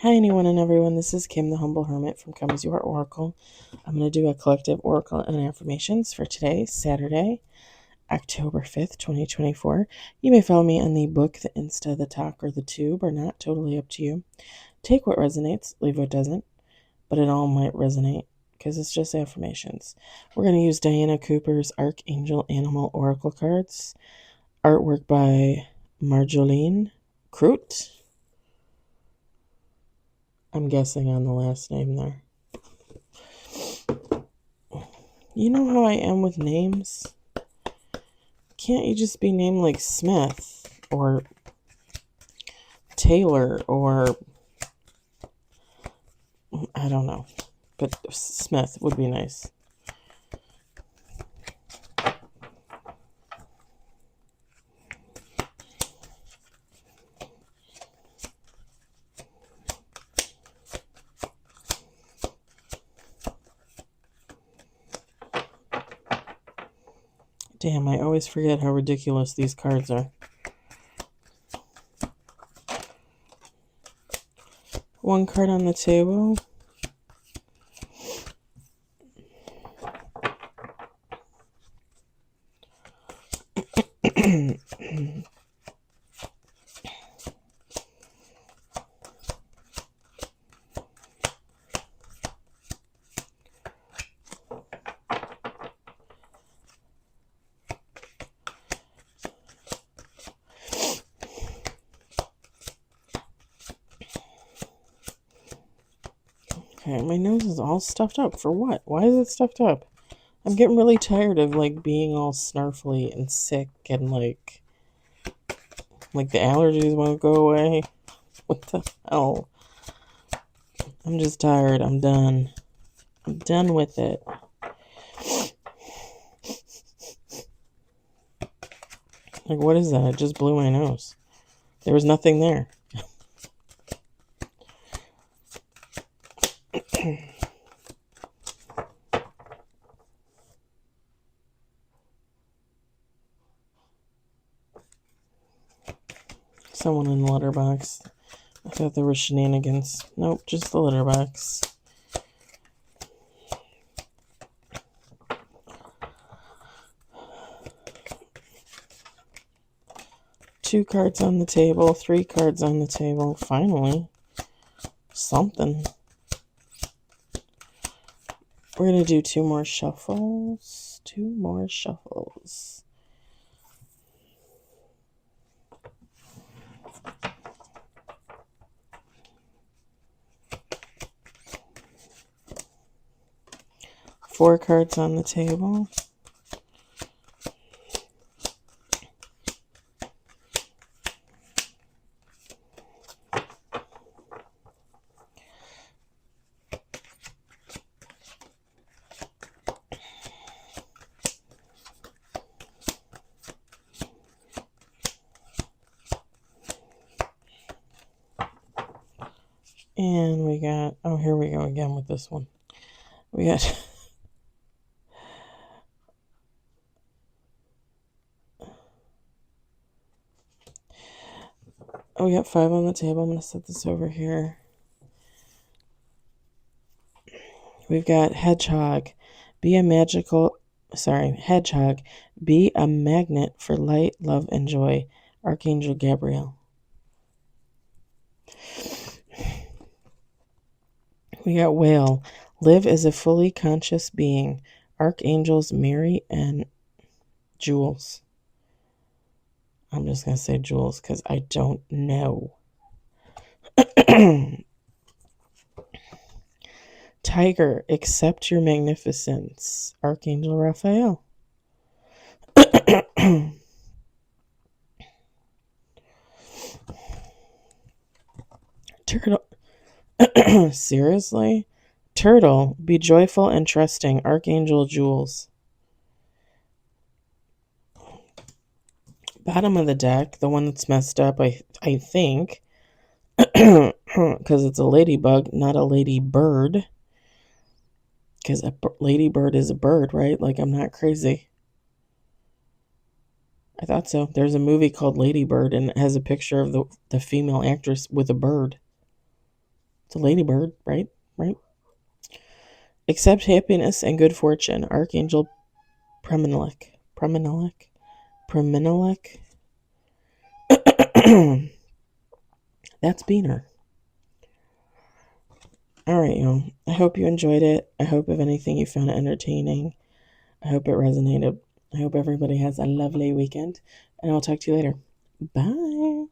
Hi, anyone and everyone. This is Kim, the Humble Hermit from Come As You Are Oracle. I'm going to do a collective oracle and affirmations for today, Saturday, October 5th, 2024. You may follow me on the book, the Insta, the Talk, or the Tube, or not. Totally up to you. Take what resonates, leave what doesn't, but it all might resonate because it's just affirmations. We're going to use Diana Cooper's Archangel Animal Oracle cards, artwork by Marjolaine Croot. I'm guessing on the last name there. You know how I am with names? Can't you just be named like Smith or Taylor or I don't know, but Smith would be nice. Damn, I always forget how ridiculous these cards are. One card on the table. Okay, my nose is all stuffed up. For what? Why is it stuffed up? I'm getting really tired of being all snarfly and sick and like the allergies won't go away. What the hell? I'm just tired. I'm done. I'm done with it. What is that? It just blew my nose. There was nothing there. Someone in the letterbox. I thought there were shenanigans. Nope, just the letterbox. Two cards on the table, 3 cards on the table. Finally, something. We're going to do 2 more shuffles. 2 more shuffles. Four cards on the table. And we got, oh, here we go again with this one. We got we got 5 on the table. I'm going to set this over here. We've got hedgehog. Hedgehog. Be a magnet for light, love, and joy. Archangel Gabriel. We got whale. Live as a fully conscious being. Archangels Mary and Jules. I'm just going to say Jules because I don't know. Tiger, accept your magnificence. Archangel Raphael. Turtle. Seriously? Turtle, be joyful and trusting. Archangel Jules. Bottom of the deck, the one that's messed up, I think, because it's a ladybug, not a ladybird. Because a ladybird is a bird, right? I'm not crazy. I thought so. There's a movie called Lady Bird, and it has a picture of the female actress with a bird. It's a ladybird, right? Right. Accept happiness and good fortune. Archangel Preminelik. That's Beaner. All right, y'all. I hope you enjoyed it. I hope, if anything, you found it entertaining. I hope it resonated. I hope everybody has a lovely weekend. And I'll talk to you later. Bye.